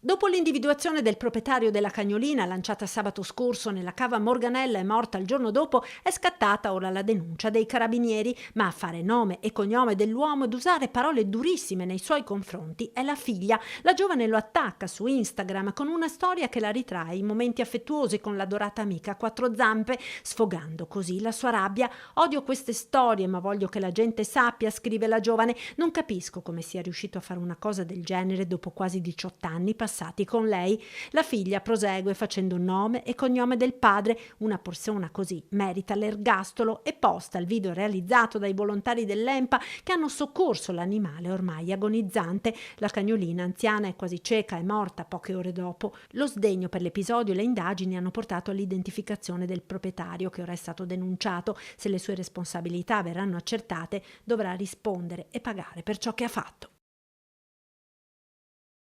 Dopo l'individuazione del proprietario della cagnolina lanciata sabato scorso nella cava Morganella e morta il giorno dopo, è scattata ora la denuncia dei carabinieri, ma a fare nome e cognome dell'uomo ed usare parole durissime nei suoi confronti è la figlia. La giovane lo attacca su Instagram con una storia che la ritrae in momenti affettuosi con l'adorata amica a quattro zampe, sfogando così la sua rabbia. Odio queste storie, ma voglio che la gente sappia, scrive la giovane. Non capisco come sia riuscito a fare una cosa del genere dopo quasi 18 anni passati con lei. La figlia prosegue facendo nome e cognome del padre. Una persona così merita l'ergastolo, e posta il video realizzato dai volontari dell'EMPA che hanno soccorso l'animale ormai agonizzante. La cagnolina anziana è quasi cieca, è morta poche ore dopo. Lo sdegno per l'episodio e le indagini hanno portato all'identificazione del proprietario, che ora è stato denunciato. Se le sue responsabilità verranno accertate, dovrà rispondere e pagare per ciò che ha fatto.